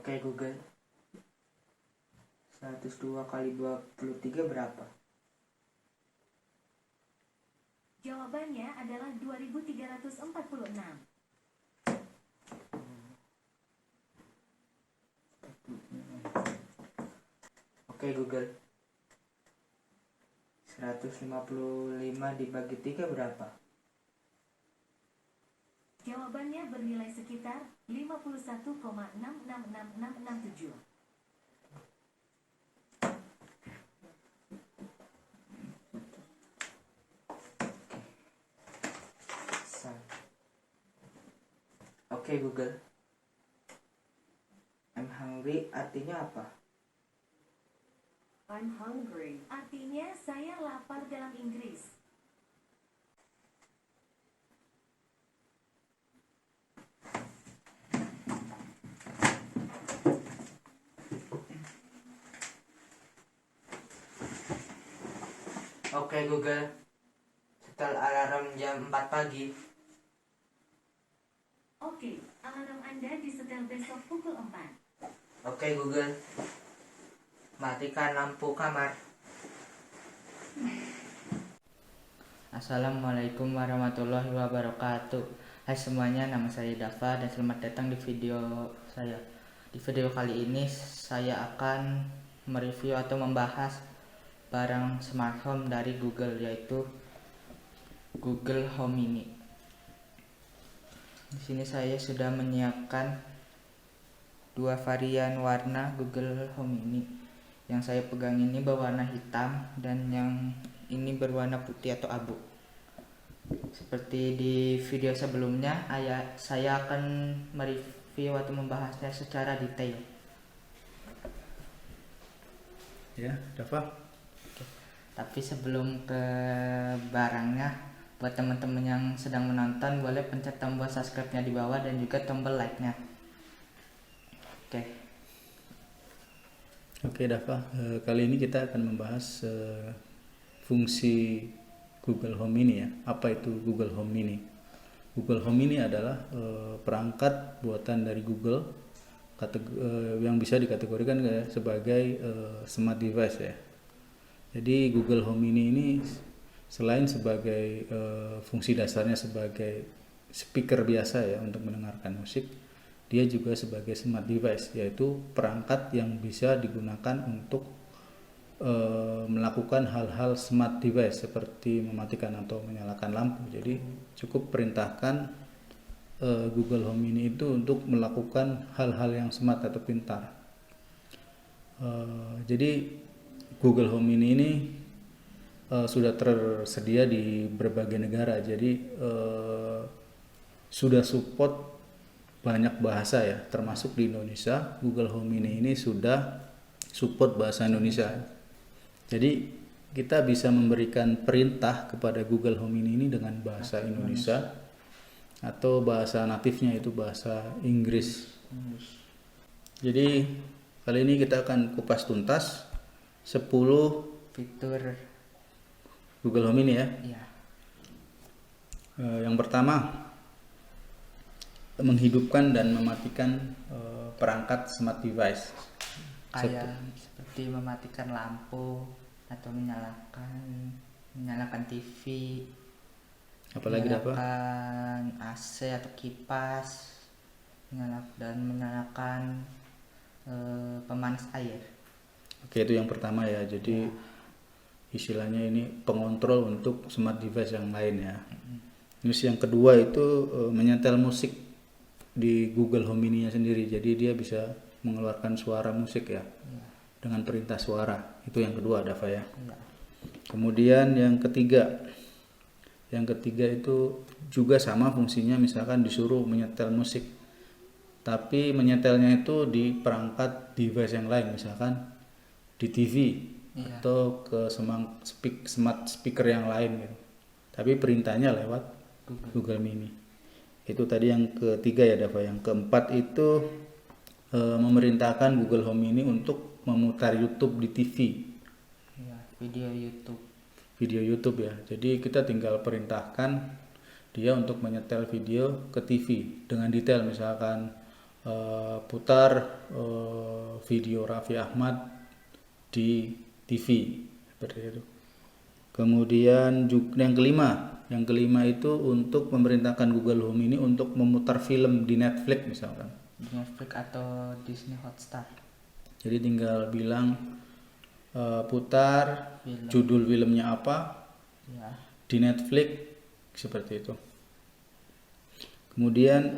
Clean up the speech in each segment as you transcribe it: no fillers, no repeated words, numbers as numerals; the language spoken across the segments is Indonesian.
Oke Google, 102 kali 23 berapa? Jawabannya adalah 2346. Oke Google, 155 dibagi 3 berapa? Jawabannya bernilai sekitar 51,666667. Oke Google, I'm hungry artinya apa? I'm hungry. Artinya saya lapar dalam Inggris. Oke Google, setel alarm jam 4 pagi. Oke, alarm Anda disetel besok pukul 4. Oke Google, matikan lampu kamar. Assalamualaikum warahmatullahi wabarakatuh. Hai semuanya, nama saya Dava dan selamat datang di video saya. Di video kali ini saya akan mereview atau membahas barang smart home dari Google, yaitu Google Home Mini. Di sini saya sudah menyiapkan dua varian warna Google Home Mini. Yang saya pegang ini berwarna hitam dan yang ini berwarna putih atau abu. Seperti di video sebelumnya, saya akan mereview atau membahasnya secara detail. Ya, Dava. Tapi sebelum ke barangnya, buat teman-teman yang sedang menonton boleh pencet tombol subscribe-nya di bawah dan juga tombol like-nya. Oke, Dava. Kali ini kita akan membahas fungsi Google Home Mini ya. Apa itu Google Home Mini? Google Home Mini adalah perangkat buatan dari Google yang bisa dikategorikan sebagai smart device ya. Jadi Google Home Mini ini selain sebagai fungsi dasarnya sebagai speaker biasa ya untuk mendengarkan musik, dia juga sebagai smart device, yaitu perangkat yang bisa digunakan untuk melakukan hal-hal smart device seperti mematikan atau menyalakan lampu. Jadi cukup perintahkan Google Home Mini itu untuk melakukan hal-hal yang smart atau pintar. Jadi Google Home Mini ini sudah tersedia di berbagai negara. Jadi sudah support banyak bahasa ya, termasuk di Indonesia. Google Home Mini ini sudah support bahasa Indonesia. Jadi kita bisa memberikan perintah kepada Google Home Mini ini dengan bahasa Indonesia atau bahasa natifnya itu bahasa Inggris. Jadi kali ini kita akan kupas tuntas 10 Fitur Google Home Mini ya. ya. Yang pertama, menghidupkan dan mematikan perangkat smart device. Kayak seperti mematikan lampu atau menyalakan TV, Apalagi apa? menyalakan AC atau kipas, menyalakan pemanas air. Oke, itu yang pertama ya. Jadi istilahnya ini pengontrol untuk smart device yang lain ya. Terus yang kedua itu menyetel musik di Google Home Mini-nya sendiri. Jadi dia bisa mengeluarkan suara musik ya, dengan perintah suara. Itu yang kedua, Dava ya. Kemudian yang ketiga itu juga sama fungsinya, misalkan disuruh menyetel musik, tapi menyetelnya itu di perangkat device yang lain, misalkan di TV atau ke smart speaker yang lain gitu. Tapi perintahnya lewat Google Mini. Itu tadi yang ketiga ya, Dava. Yang keempat itu memerintahkan Google Home Mini untuk memutar YouTube di TV. Ya, video YouTube ya. Jadi kita tinggal perintahkan dia untuk menyetel video ke TV dengan detail, misalkan putar video Raffi Ahmad di TV seperti itu. Kemudian yang kelima itu untuk memerintahkan Google Home ini untuk memutar film di Netflix misalkan. Di Netflix atau Disney Hotstar. Jadi tinggal bilang putar Film. judul filmnya apa Ya. di Netflix seperti itu. Kemudian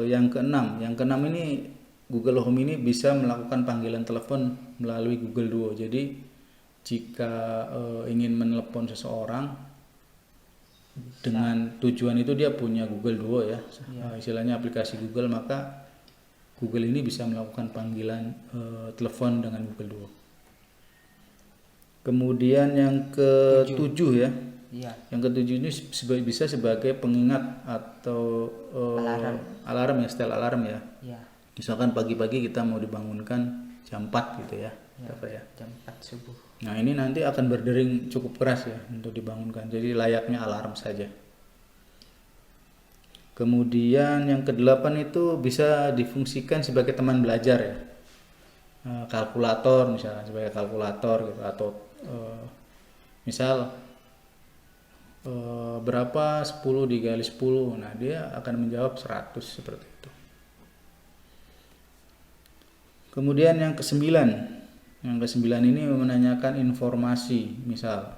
yang keenam ini Google Home ini bisa melakukan panggilan telepon melalui Google Duo. Jadi jika ingin menelepon seseorang dengan tujuan itu dia punya Google Duo ya, istilahnya aplikasi Google, maka Google ini bisa melakukan panggilan telepon dengan Google Duo. Kemudian yang ketujuh ya, Iya. yang ketujuh ini bisa sebagai pengingat atau alarm ya, setel alarm ya. Iya. Misalkan pagi-pagi kita mau dibangunkan jam 4 gitu ya, ya. Jam 4 subuh. Nah ini nanti akan berdering cukup keras ya untuk dibangunkan, jadi layaknya alarm saja. Kemudian yang kedelapan itu bisa difungsikan sebagai teman belajar ya, kalkulator misalnya, sebagai kalkulator gitu, atau misal berapa 10 dikali 10, nah dia akan menjawab 100 seperti itu. Kemudian yang kesembilan ini menanyakan informasi, misal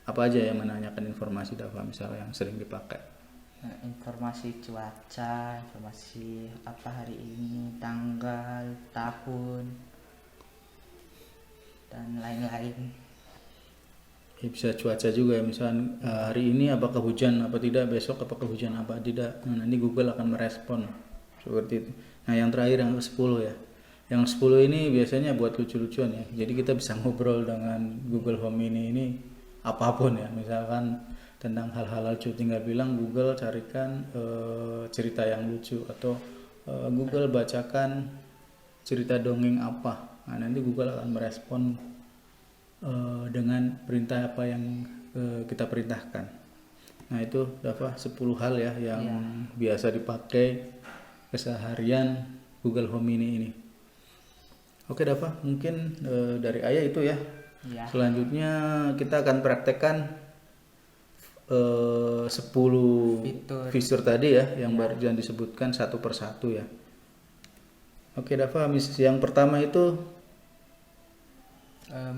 apa aja yang menanyakan informasi Dava, misal yang sering dipakai. Nah, informasi cuaca, informasi apa hari ini, tanggal, tahun, dan lain-lain. Ya, bisa cuaca juga ya, misalnya hari ini apakah hujan apa tidak, besok apakah hujan apa tidak. Nah, nanti Google akan merespon seperti itu. Nah yang terakhir yang ke-10 ya, yang 10 ini biasanya buat lucu-lucuan ya, jadi kita bisa ngobrol dengan Google Home ini apapun ya, misalkan tentang hal-hal lucu, tinggal bilang Google carikan cerita yang lucu, atau Google bacakan cerita dongeng apa. Nah nanti Google akan merespon dengan perintah apa yang kita perintahkan. Nah itu Dava 10 hal ya yang biasa dipakai keseharian Google Home ini. Oke Dava, mungkin dari Ayah itu ya. Ya. Selanjutnya kita akan praktekkan 10 fitur tadi ya, yang barusan disebutkan satu persatu ya. Oke Dava, yang pertama itu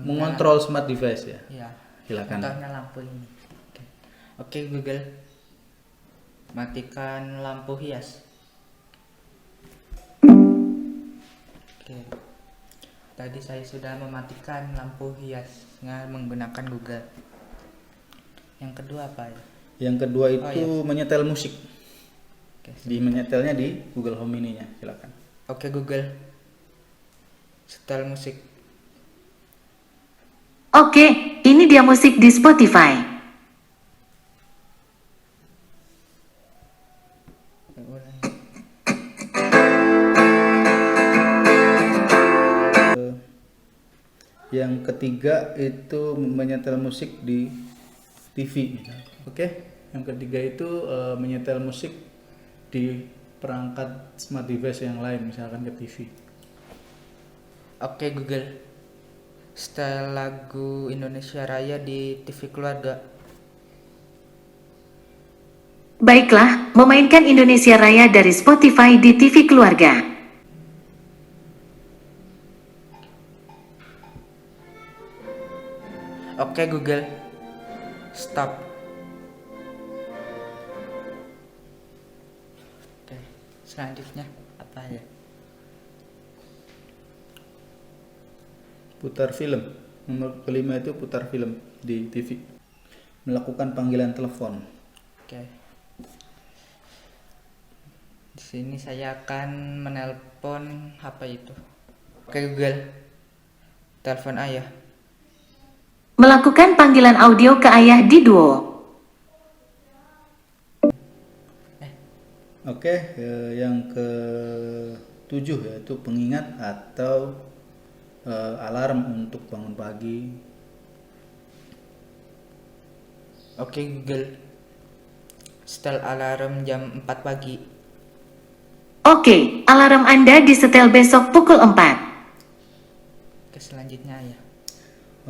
mengontrol smart device ya. Ya. Silakan. Contohnya lampu ini. Oke Google, matikan lampu hias. Oke. Tadi saya sudah mematikan lampu hiasnya menggunakan Google. Yang kedua apa ya? Yang kedua itu menyetel musik. Oke, Menyetelnya di Google Home ininya, silakan. Oke Google, setel musik. Oke, ini dia musik di Spotify. Yang ketiga itu menyetel musik di TV. Oke, yang ketiga itu menyetel musik di perangkat smart device yang lain, misalkan ke TV. Oke Google, setel lagu Indonesia Raya di TV keluarga. Baiklah, memainkan Indonesia Raya dari Spotify di TV keluarga. Oke Google, stop. Oke, selanjutnya apa ya? Putar film. Nomor kelima itu putar film di TV. Melakukan panggilan telepon. Oke. Di sini saya akan menelpon apa itu? Oke Google, telepon ayah. Melakukan panggilan audio ke ayah di Duo. Oke, yang ke-7 yaitu pengingat atau alarm untuk bangun pagi. Oke Google, setel alarm jam 4 pagi. Oke, alarm Anda disetel besok pukul 4. Oke, selanjutnya ya.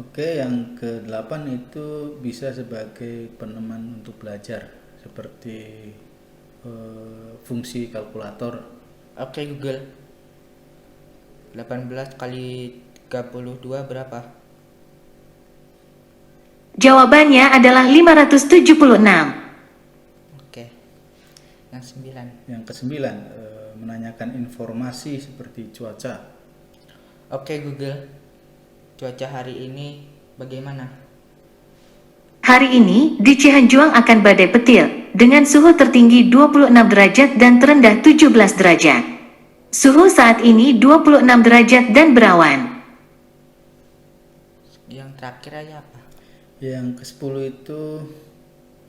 Oke, yang ke-8 itu bisa sebagai peneman untuk belajar, seperti fungsi kalkulator. Oke Google, 18 kali 32 berapa? Jawabannya adalah 576. Oke, yang 9. Yang ke-9, menanyakan informasi seperti cuaca. Oke Google, cuaca hari ini bagaimana? Hari ini, di Cihanjuang akan badai petir, dengan suhu tertinggi 26 derajat dan terendah 17 derajat. Suhu saat ini 26 derajat dan berawan. Yang terakhir aja apa? Yang ke-10 itu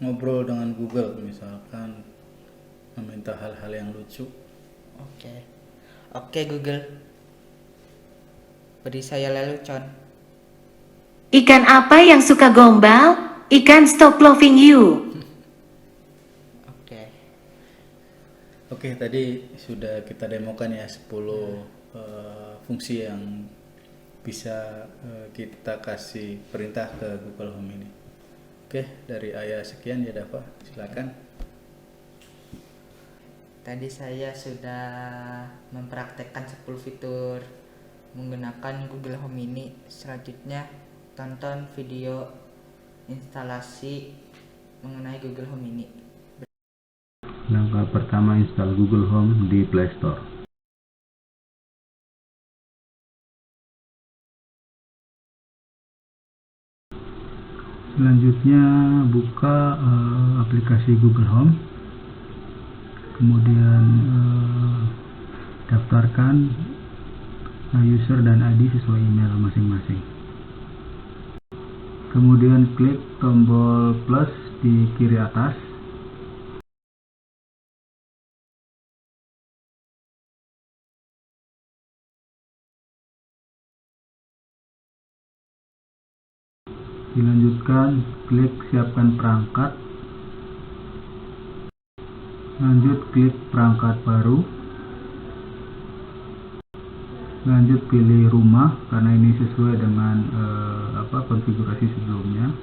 ngobrol dengan Google, misalkan meminta hal-hal yang lucu. Oke Google, beri saya lelucon. Ikan apa yang suka gombal? Ikan stop loving you. Oke, tadi sudah kita demokan ya 10 fungsi yang bisa kita kasih perintah ke Google Home ini. Oke, dari Ayah sekian ya Dava, silakan. Tadi saya sudah mempraktekkan 10 fitur menggunakan Google Home ini. Selanjutnya tonton video instalasi mengenai Google Home ini. Langkah pertama, install Google Home di Play Store. Selanjutnya buka aplikasi Google Home, kemudian daftarkan user dan ID sesuai email masing-masing. Kemudian klik tombol plus di kiri atas. Dilanjutkan klik siapkan perangkat. Lanjut klik perangkat baru. Lanjut pilih rumah karena ini sesuai dengan konfigurasi sebelumnya.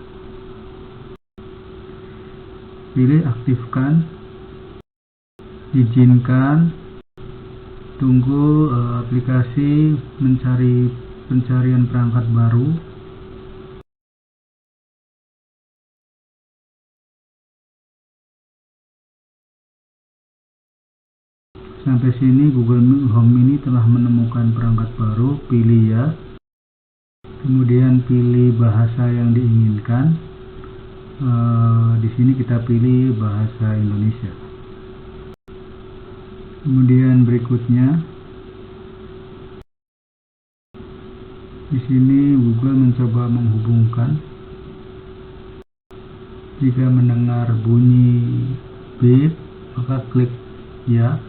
Pilih aktifkan, izinkan, tunggu aplikasi mencari pencarian perangkat baru. Sampai sini Google Home ini telah menemukan perangkat baru, pilih ya. Kemudian pilih bahasa yang diinginkan. Di sini kita pilih bahasa Indonesia. Kemudian berikutnya, di sini Google mencoba menghubungkan. Jika mendengar bunyi beep, maka klik ya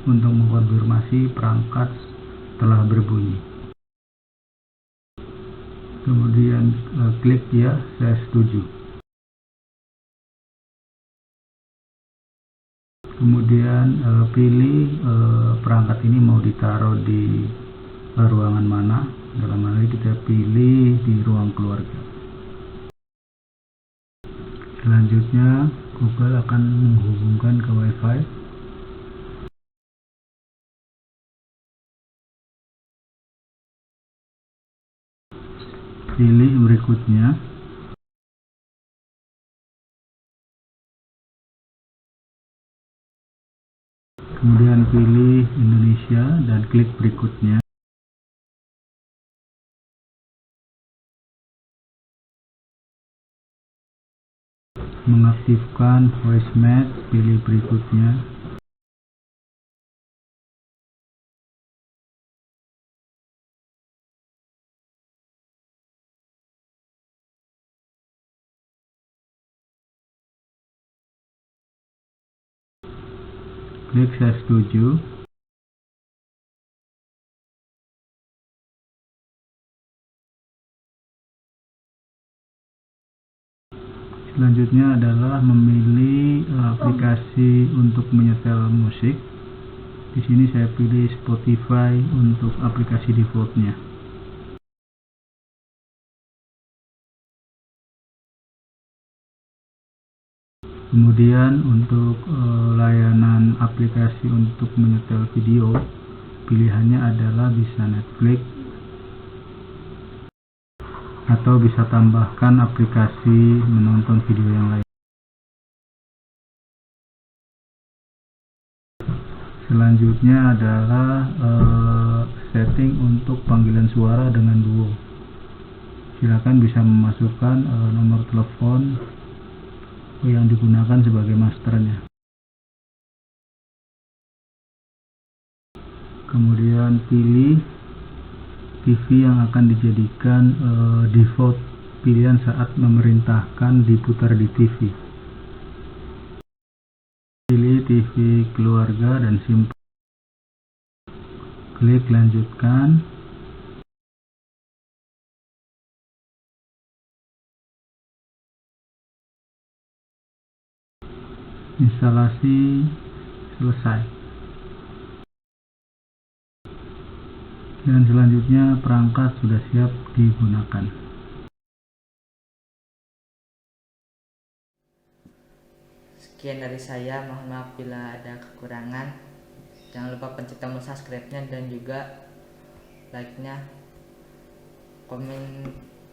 untuk mengkonfirmasi perangkat telah berbunyi. Kemudian klik ya, saya setuju. Kemudian pilih perangkat ini mau ditaruh di ruangan mana. Dalam hal ini kita pilih di ruang keluarga. Selanjutnya Google akan menghubungkan ke WiFi. Pilih berikutnya. Kemudian pilih Indonesia dan klik berikutnya. Mengaktifkan voice match, pilih berikutnya. Klik saya setuju. Selanjutnya adalah memilih aplikasi untuk menyetel musik. Di sini saya pilih Spotify untuk aplikasi defaultnya. Kemudian untuk layanan aplikasi untuk menyetel video, pilihannya adalah bisa Netflix atau bisa tambahkan aplikasi menonton video yang lain. Selanjutnya adalah setting untuk panggilan suara dengan Duo. Silakan bisa memasukkan nomor telepon yang digunakan sebagai masternya. Kemudian pilih TV yang akan dijadikan default pilihan saat memerintahkan diputar di TV. Pilih TV keluarga dan simpan. Klik lanjutkan. Instalasi selesai. Dan selanjutnya perangkat sudah siap digunakan. Sekian dari saya, mohon maaf bila ada kekurangan. Jangan lupa pencet tombol subscribe-nya dan juga like-nya. Komen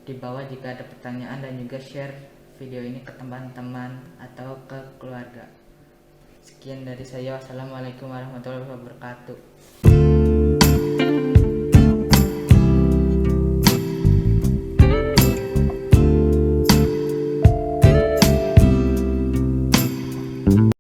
di bawah jika ada pertanyaan dan juga share video ini ke teman-teman atau ke keluarga. Sekian dari saya, wassalamualaikum warahmatullahi wabarakatuh.